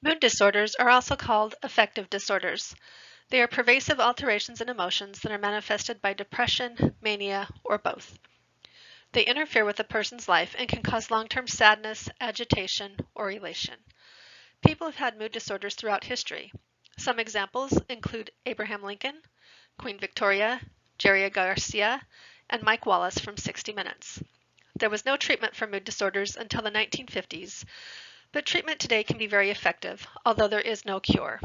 Mood disorders are also called affective disorders. They are pervasive alterations in emotions that are manifested by depression, mania, or both. They interfere with a person's life and can cause long-term sadness, agitation, or elation. People have had mood disorders throughout history. Some examples include Abraham Lincoln, Queen Victoria, Jerry Garcia, and Mike Wallace from 60 Minutes. There was no treatment for mood disorders until the 1950s, but treatment today can be very effective, although there is no cure.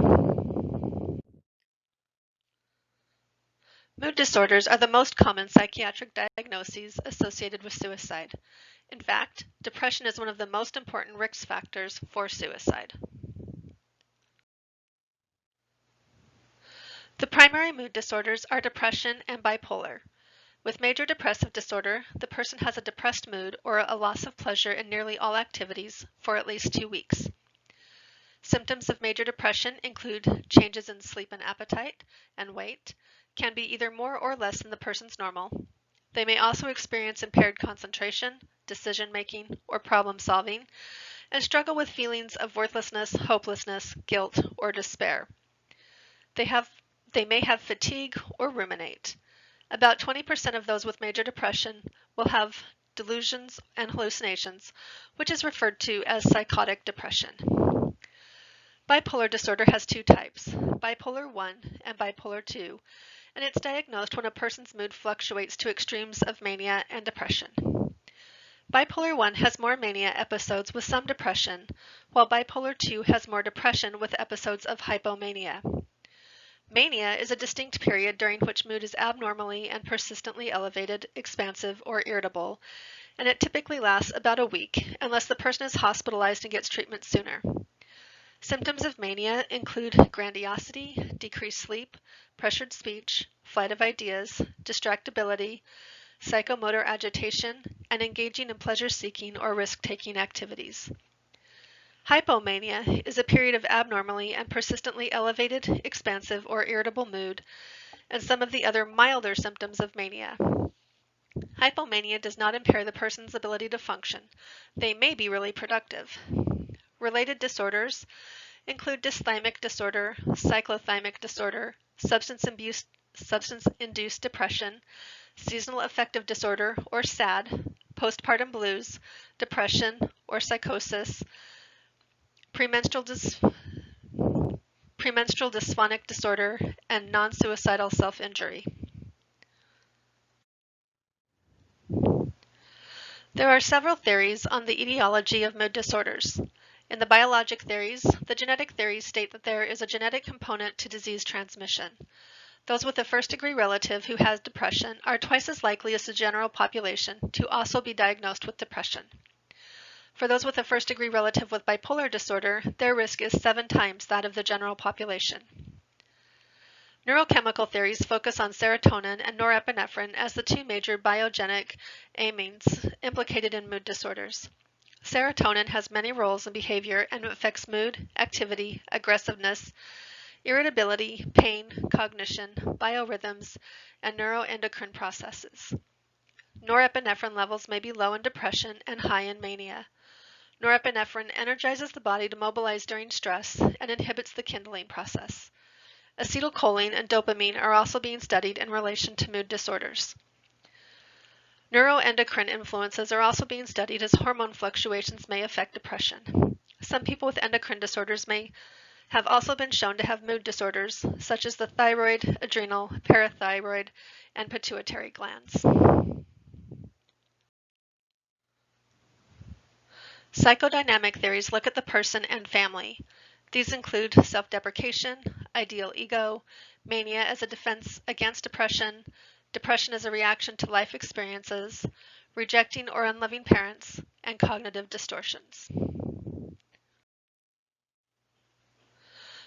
Mood disorders are the most common psychiatric diagnoses associated with suicide. In fact, depression is one of the most important risk factors for suicide. The primary mood disorders are depression and bipolar. With major depressive disorder, the person has a depressed mood or a loss of pleasure in nearly all activities for at least 2 weeks. Symptoms of major depression include changes in sleep and appetite and weight, can be either more or less than the person's normal. They may also experience impaired concentration, decision-making, or problem-solving, and struggle with feelings of worthlessness, hopelessness, guilt, or despair. They may have fatigue or ruminate. About 20% of those with major depression will have delusions and hallucinations, which is referred to as psychotic depression. Bipolar disorder has two types, bipolar 1 and bipolar 2, and it's diagnosed when a person's mood fluctuates to extremes of mania and depression. Bipolar 1 has more mania episodes with some depression, while bipolar 2 has more depression with episodes of hypomania. Mania is a distinct period during which mood is abnormally and persistently elevated, expansive, or irritable, and it typically lasts about a week unless the person is hospitalized and gets treatment sooner. Symptoms of mania include grandiosity, decreased sleep, pressured speech, flight of ideas, distractibility, psychomotor agitation, and engaging in pleasure-seeking or risk-taking activities. Hypomania is a period of abnormally and persistently elevated, expansive, or irritable mood, and some of the other milder symptoms of mania. Hypomania does not impair the person's ability to function. They may be really productive. Related disorders include dysthymic disorder, cyclothymic disorder, substance-induced depression, seasonal affective disorder or SAD, postpartum blues, depression or psychosis, premenstrual dysphonic disorder, and non-suicidal self-injury. There are several theories on the etiology of mood disorders. In the biologic theories, the genetic theories state that there is a genetic component to disease transmission. Those with a first-degree relative who has depression are twice as likely as the general population to also be diagnosed with depression. For those with a first-degree relative with bipolar disorder, their risk is 7 times that of the general population. Neurochemical theories focus on serotonin and norepinephrine as the two major biogenic amines implicated in mood disorders. Serotonin has many roles in behavior and affects mood, activity, aggressiveness, irritability, pain, cognition, biorhythms, and neuroendocrine processes. Norepinephrine levels may be low in depression and high in mania. Norepinephrine energizes the body to mobilize during stress and inhibits the kindling process. Acetylcholine and dopamine are also being studied in relation to mood disorders. Neuroendocrine influences are also being studied as hormone fluctuations may affect depression. Some people with endocrine disorders may have also been shown to have mood disorders, such as the thyroid, adrenal, parathyroid, and pituitary glands. Psychodynamic theories look at the person and family. These include self-deprecation, ideal ego, mania as a defense against depression, depression as a reaction to life experiences, rejecting or unloving parents, and cognitive distortions.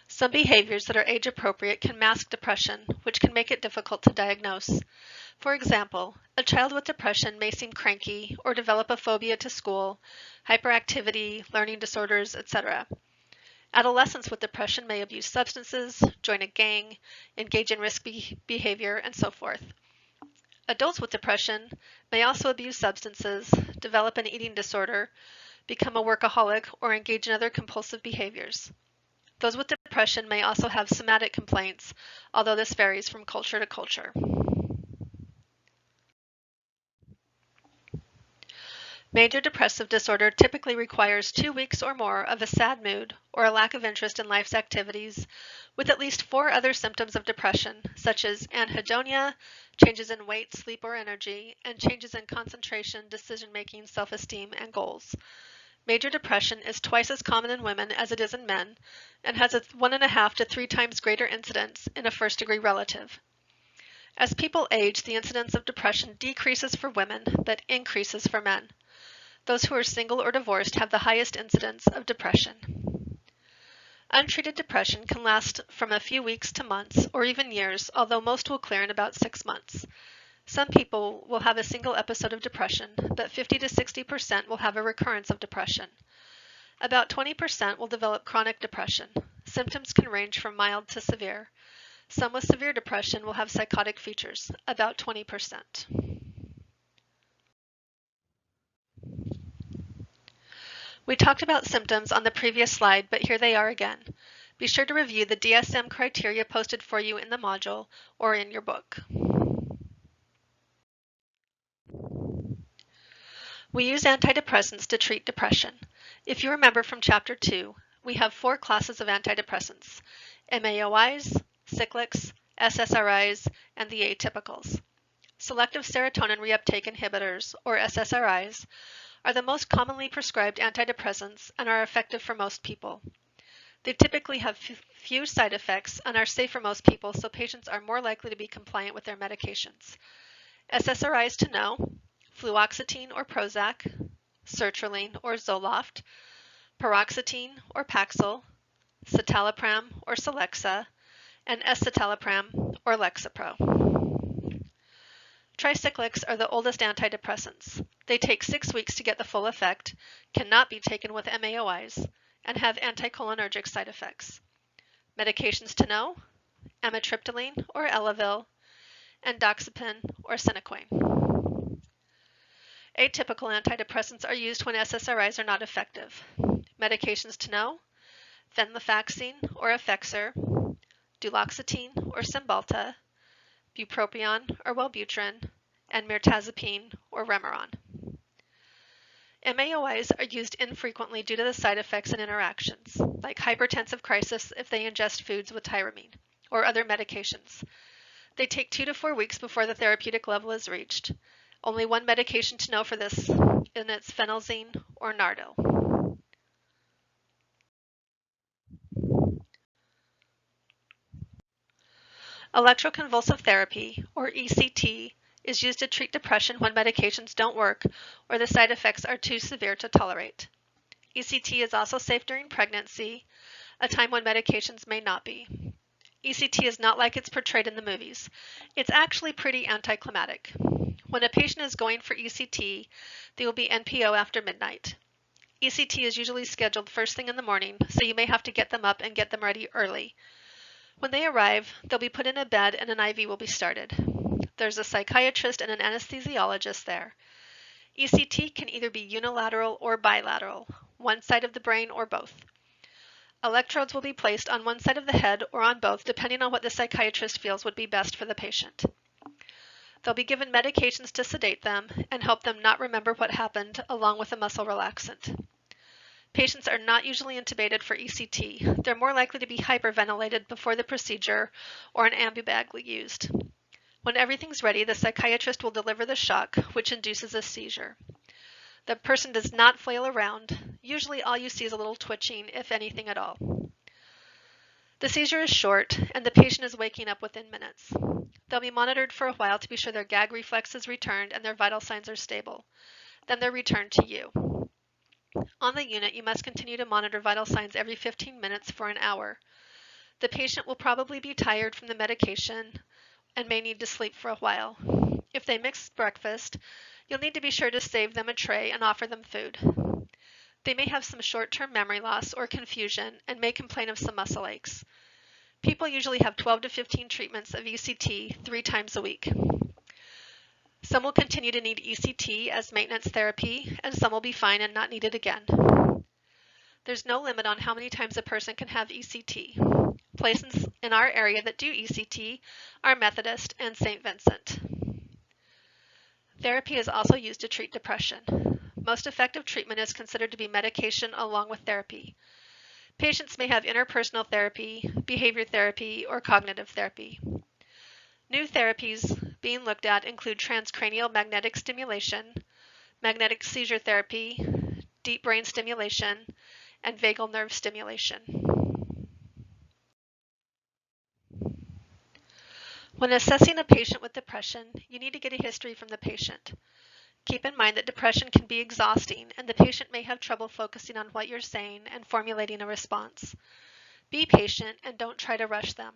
Some behaviors that are age-appropriate can mask depression, which can make it difficult to diagnose. For example, a child with depression may seem cranky or develop a phobia to school, hyperactivity, learning disorders, etc. Adolescents with depression may abuse substances, join a gang, engage in risky behavior, and so forth. Adults with depression may also abuse substances, develop an eating disorder, become a workaholic, or engage in other compulsive behaviors. Those with depression may also have somatic complaints, although this varies from culture to culture. Major depressive disorder typically requires 2 weeks or more of a sad mood or a lack of interest in life's activities, with at least 4 other symptoms of depression, such as anhedonia, changes in weight, sleep, or energy, and changes in concentration, decision-making, self-esteem, and goals. Major depression is twice as common in women as it is in men, and has a 1.5 to 3 times greater incidence in a first-degree relative. As people age, the incidence of depression decreases for women, but increases for men. Those who are single or divorced have the highest incidence of depression. Untreated depression can last from a few weeks to months or even years, although most will clear in about 6 months. Some people will have a single episode of depression, but 50 to 60% will have a recurrence of depression. About 20% will develop chronic depression. Symptoms can range from mild to severe. Some with severe depression will have psychotic features, about 20%. We talked about symptoms on the previous slide, but here they are again. Be sure to review the DSM criteria posted for you in the module or in your book. We use antidepressants to treat depression. If you remember from Chapter 2, we have 4 classes of antidepressants: MAOIs, cyclics, SSRIs, and the atypicals. Selective serotonin reuptake inhibitors, or SSRIs, are the most commonly prescribed antidepressants and are effective for most people. They typically have few side effects and are safe for most people, so patients are more likely to be compliant with their medications. SSRIs to know: fluoxetine or Prozac, sertraline or Zoloft, paroxetine or Paxil, citalopram or Celexa, and escitalopram or Lexapro. Tricyclics are the oldest antidepressants. They take 6 weeks to get the full effect, cannot be taken with MAOIs, and have anticholinergic side effects. Medications to know: amitriptyline or Elavil, and doxepin or Sinequane. Atypical antidepressants are used when SSRIs are not effective. Medications to know: venlafaxine or Effexor, duloxetine or Cymbalta, bupropion or Wellbutrin, and mirtazapine or Remeron. MAOIs are used infrequently due to the side effects and interactions, like hypertensive crisis if they ingest foods with tyramine, or other medications. They take 2 to 4 weeks before the therapeutic level is reached. Only one medication to know for this, and it's phenelzine or Nardil. Electroconvulsive therapy, or ECT, is used to treat depression when medications don't work or the side effects are too severe to tolerate. ECT is also safe during pregnancy, a time when medications may not be. ECT is not like it's portrayed in the movies. It's actually pretty anticlimactic. When a patient is going for ECT, they will be NPO after midnight. ECT is usually scheduled first thing in the morning, so you may have to get them up and get them ready early. When they arrive, they'll be put in a bed and an IV will be started. There's a psychiatrist and an anesthesiologist there. ECT can either be unilateral or bilateral, one side of the brain or both. Electrodes will be placed on one side of the head or on both, depending on what the psychiatrist feels would be best for the patient. They'll be given medications to sedate them and help them not remember what happened, along with a muscle relaxant. Patients are not usually intubated for ECT. They're more likely to be hyperventilated before the procedure or an ambibag used. When everything's ready, the psychiatrist will deliver the shock, which induces a seizure. The person does not flail around. Usually all you see is a little twitching, if anything at all. The seizure is short, and the patient is waking up within minutes. They'll be monitored for a while to be sure their gag reflex is returned and their vital signs are stable. Then they're returned to you. On the unit, you must continue to monitor vital signs every 15 minutes for an hour. The patient will probably be tired from the medication and may need to sleep for a while. If they mix breakfast, you'll need to be sure to save them a tray and offer them food. They may have some short-term memory loss or confusion and may complain of some muscle aches. People usually have 12 to 15 treatments of ECT 3 times a week. Some will continue to need ECT as maintenance therapy, and some will be fine and not needed again. There's no limit on how many times a person can have ECT. Places in our area that do ECT are Methodist and St. Vincent. Therapy is also used to treat depression. Most effective treatment is considered to be medication along with therapy. Patients may have interpersonal therapy, behavior therapy, or cognitive therapy. New therapies being looked at include transcranial magnetic stimulation, magnetic seizure therapy, deep brain stimulation, and vagal nerve stimulation. When assessing a patient with depression, you need to get a history from the patient. Keep in mind that depression can be exhausting and the patient may have trouble focusing on what you're saying and formulating a response. Be patient and don't try to rush them.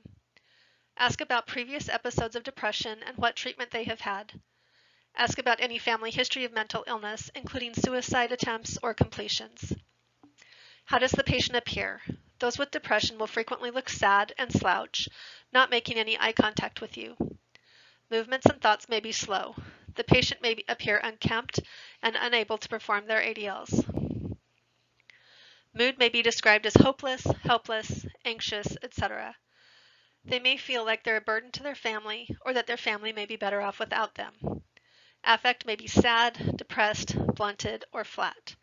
Ask about previous episodes of depression and what treatment they have had. Ask about any family history of mental illness, including suicide attempts or completions. How does the patient appear? Those with depression will frequently look sad and slouch, not making any eye contact with you. Movements and thoughts may be slow. The patient may appear unkempt and unable to perform their ADLs. Mood may be described as hopeless, helpless, anxious, etc. They may feel like they're a burden to their family or that their family may be better off without them. Affect may be sad, depressed, blunted, or flat.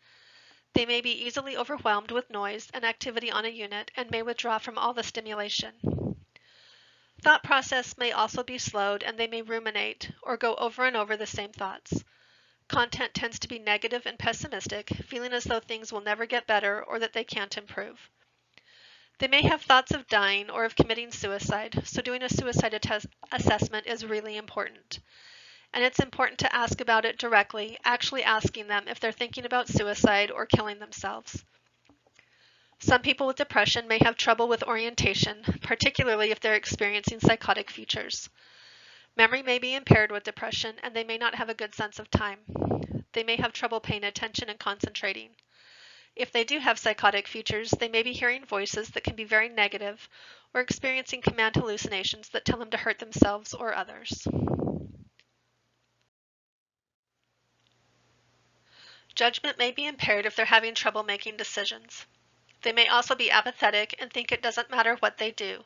They may be easily overwhelmed with noise and activity on a unit and may withdraw from all the stimulation. Thought process may also be slowed and they may ruminate or go over and over the same thoughts. Content tends to be negative and pessimistic, feeling as though things will never get better or that they can't improve. They may have thoughts of dying or of committing suicide, so doing a suicide assessment is really important. And it's important to ask about it directly, actually asking them if they're thinking about suicide or killing themselves. Some people with depression may have trouble with orientation, particularly if they're experiencing psychotic features. Memory may be impaired with depression, and they may not have a good sense of time. They may have trouble paying attention and concentrating. If they do have psychotic features, they may be hearing voices that can be very negative or experiencing command hallucinations that tell them to hurt themselves or others. Judgment may be impaired if they're having trouble making decisions. They may also be apathetic and think it doesn't matter what they do.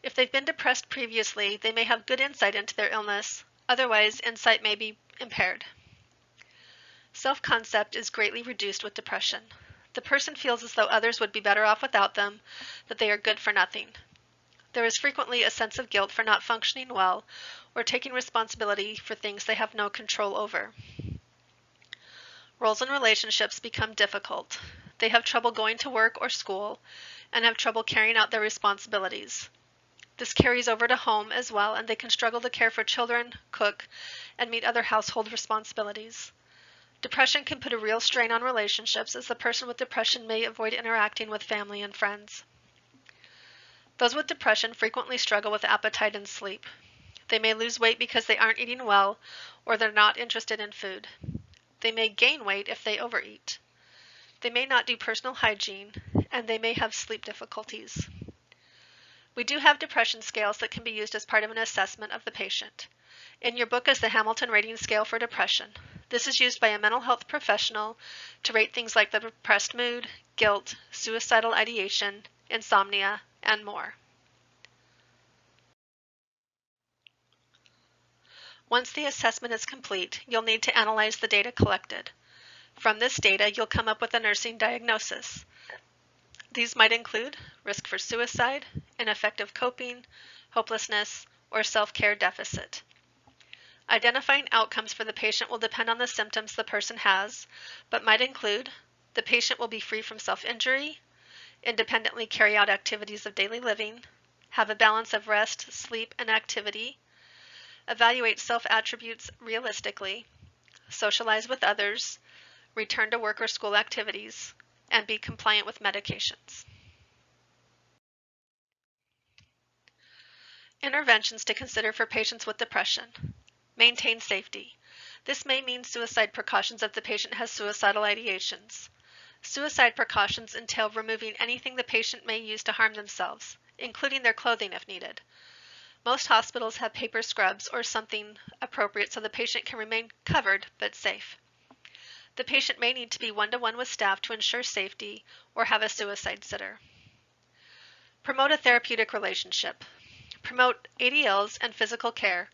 If they've been depressed previously, they may have good insight into their illness. Otherwise, insight may be impaired. Self-concept is greatly reduced with depression. The person feels as though others would be better off without them, that they are good for nothing. There is frequently a sense of guilt for not functioning well or taking responsibility for things they have no control over. Roles and relationships become difficult. They have trouble going to work or school and have trouble carrying out their responsibilities. This carries over to home as well, and they can struggle to care for children, cook, and meet other household responsibilities. Depression can put a real strain on relationships, as the person with depression may avoid interacting with family and friends. Those with depression frequently struggle with appetite and sleep. They may lose weight because they aren't eating well or they're not interested in food. They may gain weight if they overeat. They may not do personal hygiene, and they may have sleep difficulties. We do have depression scales that can be used as part of an assessment of the patient. In your book is the Hamilton Rating Scale for Depression. This is used by a mental health professional to rate things like the depressed mood, guilt, suicidal ideation, insomnia, and more. Once the assessment is complete, you'll need to analyze the data collected. From this data, you'll come up with a nursing diagnosis. These might include risk for suicide, ineffective coping, hopelessness, or self-care deficit. Identifying outcomes for the patient will depend on the symptoms the person has, but might include the patient will be free from self-injury, independently carry out activities of daily living, have a balance of rest, sleep, and activity, evaluate self-attributes realistically, socialize with others, return to work or school activities, and be compliant with medications. Interventions to consider for patients with depression. Maintain safety. This may mean suicide precautions if the patient has suicidal ideations. Suicide precautions entail removing anything the patient may use to harm themselves, including their clothing if needed. Most hospitals have paper scrubs or something appropriate so the patient can remain covered but safe. The patient may need to be one-to-one with staff to ensure safety or have a suicide sitter. Promote a therapeutic relationship. Promote ADLs and physical care.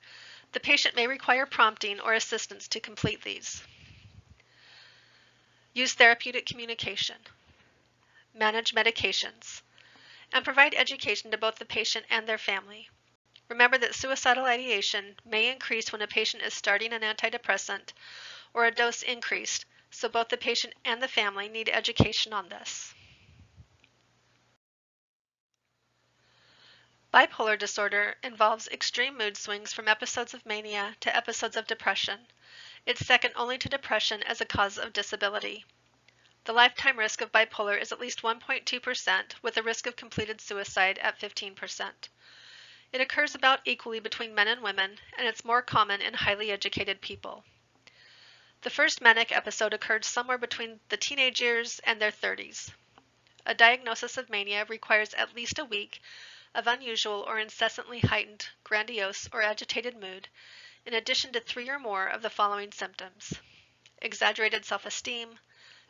The patient may require prompting or assistance to complete these. Use therapeutic communication. Manage medications. And provide education to both the patient and their family. Remember that suicidal ideation may increase when a patient is starting an antidepressant or a dose increased, so both the patient and the family need education on this. Bipolar disorder involves extreme mood swings from episodes of mania to episodes of depression. It's second only to depression as a cause of disability. The lifetime risk of bipolar is at least 1.2%, with a risk of completed suicide at 15%. It occurs about equally between men and women, and it's more common in highly educated people. The first manic episode occurred somewhere between the teenage years and their 30s. A diagnosis of mania requires at least a week of unusual or incessantly heightened, grandiose, or agitated mood, in addition to 3 or more of the following symptoms: exaggerated self-esteem,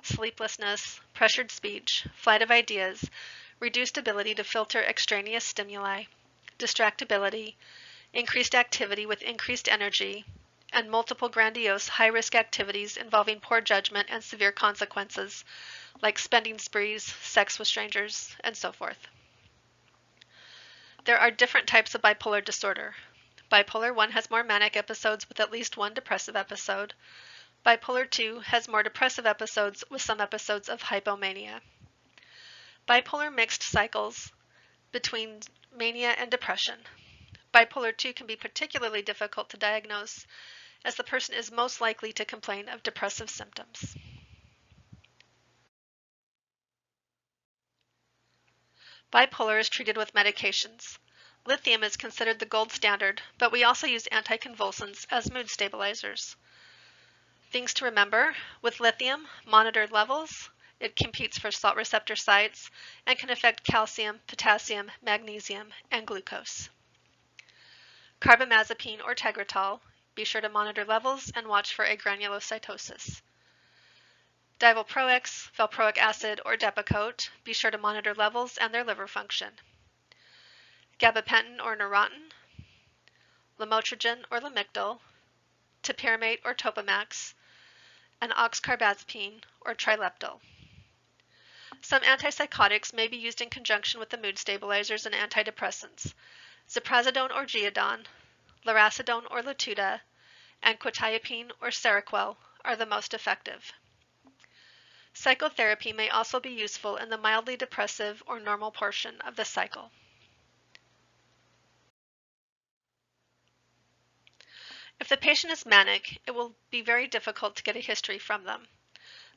sleeplessness, pressured speech, flight of ideas, reduced ability to filter extraneous stimuli, distractibility, increased activity with increased energy, and multiple grandiose high-risk activities involving poor judgment and severe consequences, like spending sprees, sex with strangers, and so forth. There are different types of bipolar disorder. Bipolar 1 has more manic episodes with at least one depressive episode. Bipolar 2 has more depressive episodes with some episodes of hypomania. Bipolar mixed cycles between mania and depression. Bipolar 2 can be particularly difficult to diagnose, as the person is most likely to complain of depressive symptoms. Bipolar is treated with medications. Lithium is considered the gold standard, but we also use anticonvulsants as mood stabilizers. Things to remember: with lithium, monitored levels. It competes for salt receptor sites and can affect calcium, potassium, magnesium, and glucose. Carbamazepine or Tegretol. Be sure to monitor levels and watch for agranulocytosis. Divalproex, valproic acid, or Depakote. Be sure to monitor levels and their liver function. Gabapentin or Neurontin. Lamotrigine or Lamictal. Topiramate or Topamax. And oxcarbazepine or Trileptal. Some antipsychotics may be used in conjunction with the mood stabilizers and antidepressants. Ziprasidone or Geodon, Lurasidone or Latuda, and quetiapine or Seroquel are the most effective. Psychotherapy may also be useful in the mildly depressive or normal portion of the cycle. If the patient is manic, it will be very difficult to get a history from them.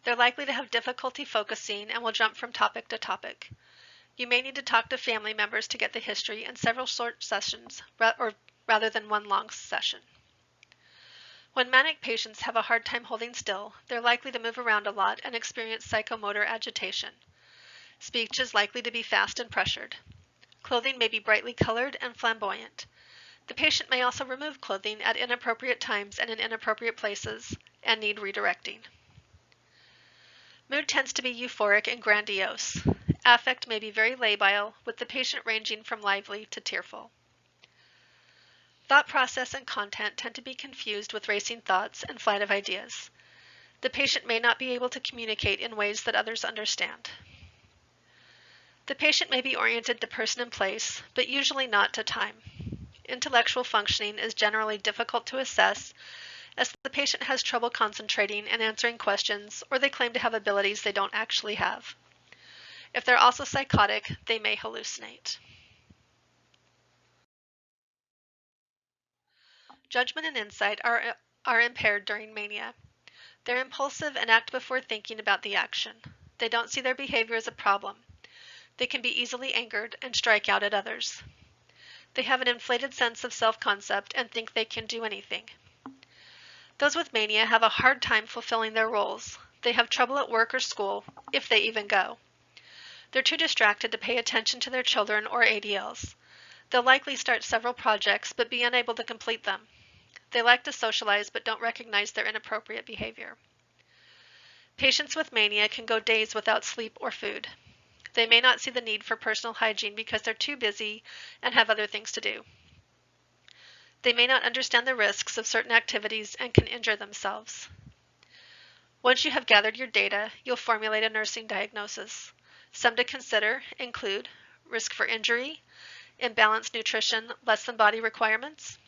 They're likely to have difficulty focusing and will jump from topic to topic. You may need to talk to family members to get the history in several short sessions, rather than one long session. When manic patients have a hard time holding still, they're likely to move around a lot and experience psychomotor agitation. Speech is likely to be fast and pressured. Clothing may be brightly colored and flamboyant. The patient may also remove clothing at inappropriate times and in inappropriate places and need redirecting. Mood tends to be euphoric and grandiose. Affect may be very labile, with the patient ranging from lively to tearful. Thought process and content tend to be confused with racing thoughts and flight of ideas. The patient may not be able to communicate in ways that others understand. The patient may be oriented to person and place, but usually not to time. Intellectual functioning is generally difficult to assess, as the patient has trouble concentrating and answering questions, or they claim to have abilities they don't actually have. If they're also psychotic, they may hallucinate. Judgment and insight are impaired during mania. They're impulsive and act before thinking about the action. They don't see their behavior as a problem. They can be easily angered and strike out at others. They have an inflated sense of self-concept and think they can do anything. Those with mania have a hard time fulfilling their roles. They have trouble at work or school, if they even go. They're too distracted to pay attention to their children or ADLs. They'll likely start several projects but be unable to complete them. They like to socialize but don't recognize their inappropriate behavior. Patients with mania can go days without sleep or food. They may not see the need for personal hygiene because they're too busy and have other things to do. They may not understand the risks of certain activities and can injure themselves. Once you have gathered your data, you'll formulate a nursing diagnosis. Some to consider include risk for injury, imbalanced nutrition less than body requirements,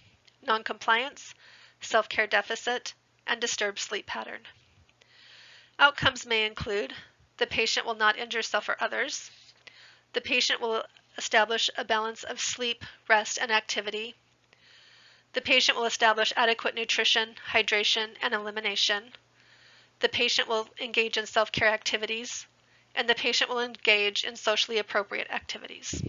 noncompliance, self-care deficit, and disturbed sleep pattern. Outcomes may include the patient will not injure self or others, the patient will establish a balance of sleep, rest, and activity, the patient will establish adequate nutrition, hydration, and elimination, the patient will engage in self-care activities, and the patient will engage in socially appropriate activities.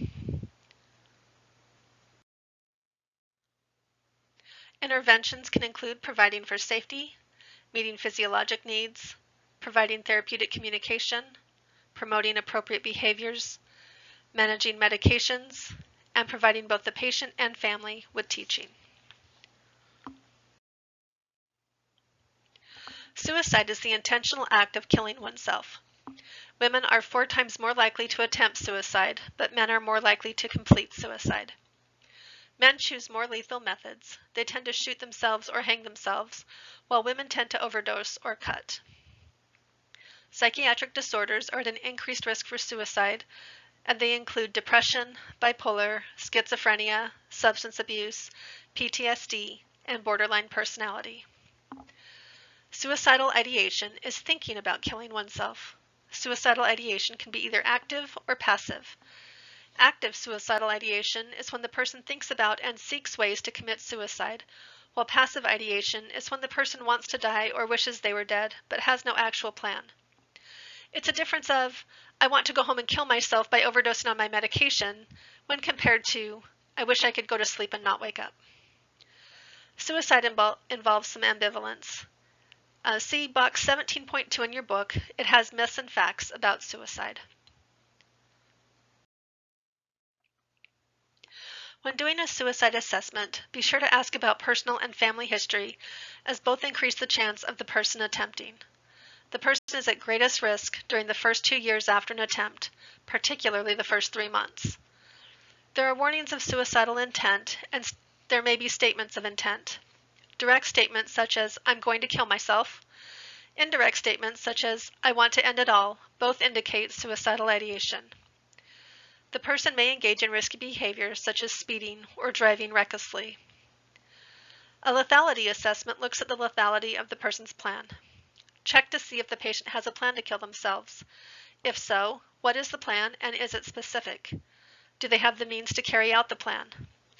Interventions can include providing for safety, meeting physiologic needs, providing therapeutic communication, promoting appropriate behaviors, managing medications, and providing both the patient and family with teaching. Suicide is the intentional act of killing oneself. Women are 4 times more likely to attempt suicide, but men are more likely to complete suicide. Men choose more lethal methods. They tend to shoot themselves or hang themselves, while women tend to overdose or cut. Psychiatric disorders are at an increased risk for suicide, and they include depression, bipolar, schizophrenia, substance abuse, PTSD, and borderline personality. Suicidal ideation is thinking about killing oneself. Suicidal ideation can be either active or passive. Active suicidal ideation is when the person thinks about and seeks ways to commit suicide, while passive ideation is when the person wants to die or wishes they were dead, but has no actual plan. It's a difference of, I want to go home and kill myself by overdosing on my medication, when compared to, I wish I could go to sleep and not wake up. Suicide involves some ambivalence. See box 17.2 in your book. It has myths and facts about suicide. When doing a suicide assessment, be sure to ask about personal and family history, as both increase the chance of the person attempting. The person is at greatest risk during the first 2 years after an attempt, particularly the first 3 months. There are warnings of suicidal intent, and there may be statements of intent. Direct statements such as, I'm going to kill myself. Indirect statements such as, I want to end it all, both indicate suicidal ideation. The person may engage in risky behaviors such as speeding or driving recklessly. A lethality assessment looks at the lethality of the person's plan. Check to see if the patient has a plan to kill themselves. If so, what is the plan and is it specific? Do they have the means to carry out the plan?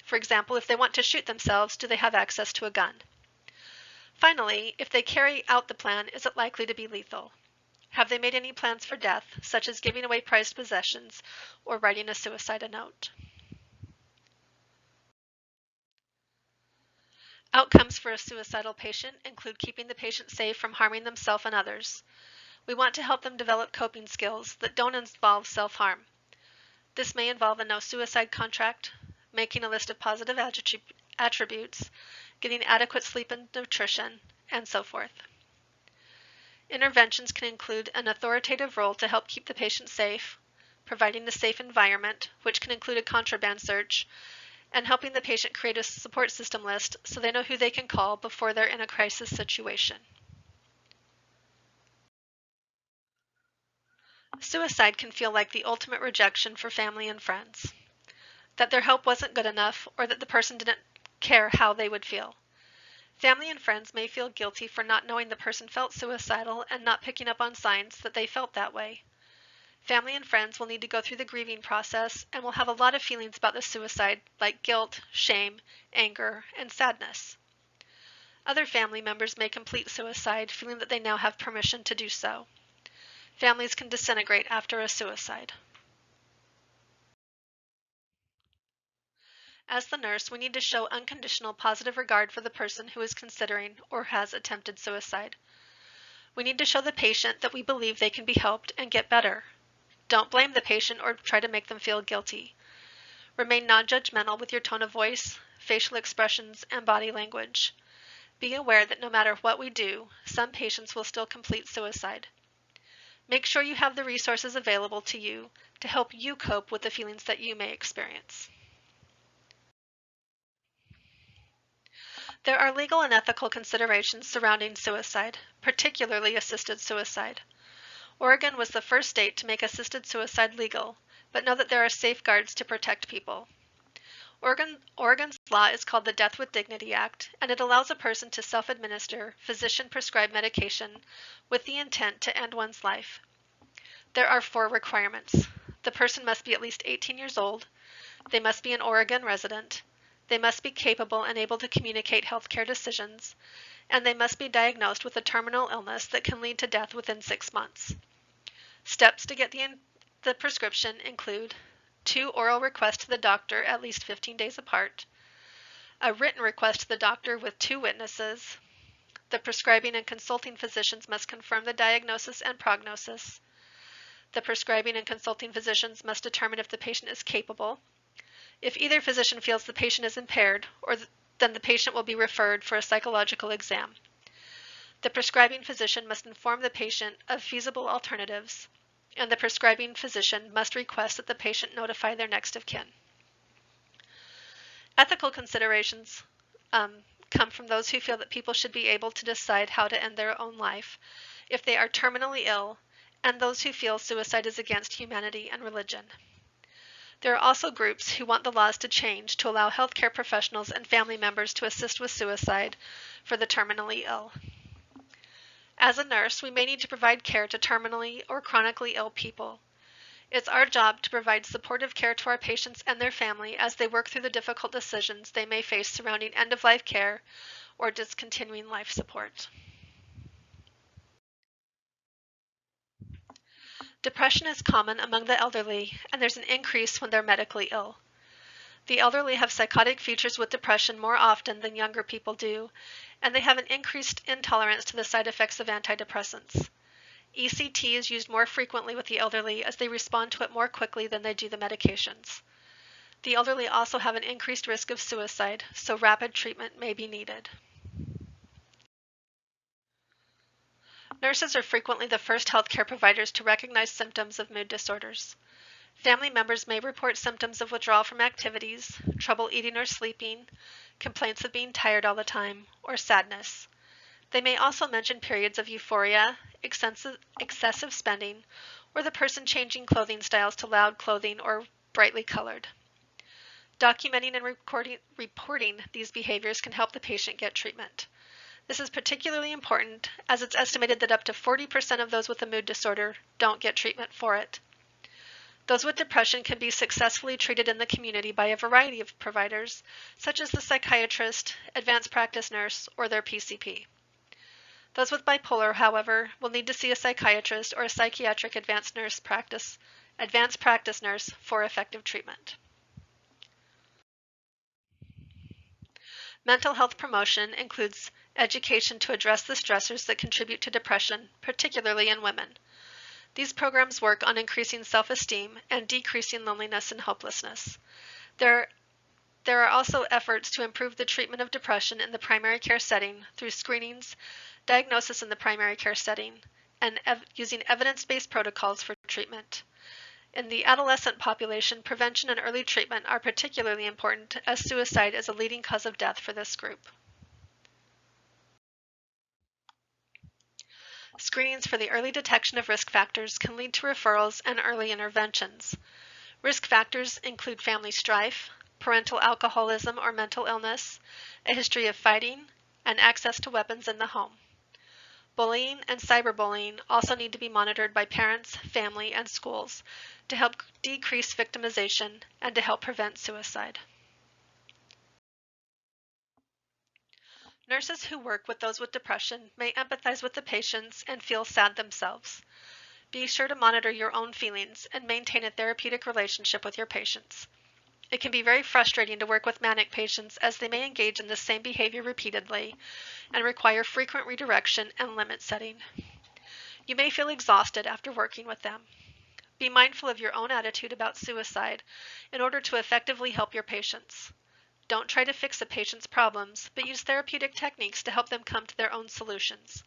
For example, if they want to shoot themselves, do they have access to a gun? Finally, if they carry out the plan, is it likely to be lethal? Have they made any plans for death, such as giving away prized possessions or writing a suicide note? Outcomes for a suicidal patient include keeping the patient safe from harming themselves and others. We want to help them develop coping skills that don't involve self-harm. This may involve a no suicide contract, making a list of positive attributes, getting adequate sleep and nutrition, and so forth. Interventions can include an authoritative role to help keep the patient safe, providing a safe environment, which can include a contraband search, and helping the patient create a support system list so they know who they can call before they're in a crisis situation. Suicide can feel like the ultimate rejection for family and friends, that their help wasn't good enough or that the person didn't care how they would feel. Family and friends may feel guilty for not knowing the person felt suicidal and not picking up on signs that they felt that way. Family and friends will need to go through the grieving process and will have a lot of feelings about the suicide, like guilt, shame, anger, and sadness. Other family members may complete suicide, feeling that they now have permission to do so. Families can disintegrate after a suicide. As the nurse, we need to show unconditional positive regard for the person who is considering or has attempted suicide. We need to show the patient that we believe they can be helped and get better. Don't blame the patient or try to make them feel guilty. Remain non-judgmental with your tone of voice, facial expressions, and body language. Be aware that no matter what we do, some patients will still complete suicide. Make sure you have the resources available to you to help you cope with the feelings that you may experience. There are legal and ethical considerations surrounding suicide, particularly assisted suicide. Oregon was the first state to make assisted suicide legal, but know that there are safeguards to protect people. Oregon's law is called the Death with Dignity Act, and it allows a person to self-administer physician-prescribed medication with the intent to end one's life. There are 4 requirements. The person must be at least 18 years old, they must be an Oregon resident, they must be capable and able to communicate healthcare decisions, and they must be diagnosed with a terminal illness that can lead to death within 6 months. Steps to get the prescription include 2 oral requests to the doctor at least 15 days apart, a written request to the doctor with 2 witnesses, the prescribing and consulting physicians must confirm the diagnosis and prognosis, the prescribing and consulting physicians must determine if the patient is capable. If either physician feels the patient is impaired, then the patient will be referred for a psychological exam. The prescribing physician must inform the patient of feasible alternatives, and the prescribing physician must request that the patient notify their next of kin. Ethical considerations come from those who feel that people should be able to decide how to end their own life if they are terminally ill, and those who feel suicide is against humanity and religion. There are also groups who want the laws to change to allow healthcare professionals and family members to assist with suicide for the terminally ill. As a nurse, we may need to provide care to terminally or chronically ill people. It's our job to provide supportive care to our patients and their family as they work through the difficult decisions they may face surrounding end-of-life care or discontinuing life support. Depression is common among the elderly, and there's an increase when they're medically ill. The elderly have psychotic features with depression more often than younger people do, and they have an increased intolerance to the side effects of antidepressants. ECT is used more frequently with the elderly as they respond to it more quickly than they do the medications. The elderly also have an increased risk of suicide, so rapid treatment may be needed. Nurses are frequently the first healthcare providers to recognize symptoms of mood disorders. Family members may report symptoms of withdrawal from activities, trouble eating or sleeping, complaints of being tired all the time, or sadness. They may also mention periods of euphoria, excessive spending, or the person changing clothing styles to loud clothing or brightly colored. Documenting and reporting these behaviors can help the patient get treatment. This is particularly important as it's estimated that up to 40% of those with a mood disorder don't get treatment for it. Those with depression can be successfully treated in the community by a variety of providers, such as the psychiatrist, advanced practice nurse, or their PCP. Those with bipolar, however, will need to see a psychiatrist or a psychiatric advanced practice nurse for effective treatment. Mental health promotion includes education to address the stressors that contribute to depression, particularly in women. These programs work on increasing self-esteem and decreasing loneliness and hopelessness. There are also efforts to improve the treatment of depression in the primary care setting through screenings, diagnosis in the primary care setting, and using evidence-based protocols for treatment. In the adolescent population, prevention and early treatment are particularly important as suicide is a leading cause of death for this group. Screenings for the early detection of risk factors can lead to referrals and early interventions. Risk factors include family strife, parental alcoholism or mental illness, a history of fighting, and access to weapons in the home. Bullying and cyberbullying also need to be monitored by parents, family, and schools to help decrease victimization and to help prevent suicide. Nurses who work with those with depression may empathize with the patients and feel sad themselves. Be sure to monitor your own feelings and maintain a therapeutic relationship with your patients. It can be very frustrating to work with manic patients as they may engage in the same behavior repeatedly and require frequent redirection and limit setting. You may feel exhausted after working with them. Be mindful of your own attitude about suicide in order to effectively help your patients. Don't try to fix a patient's problems, but use therapeutic techniques to help them come to their own solutions.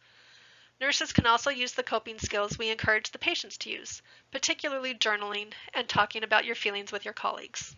Nurses can also use the coping skills we encourage the patients to use, particularly journaling and talking about your feelings with your colleagues.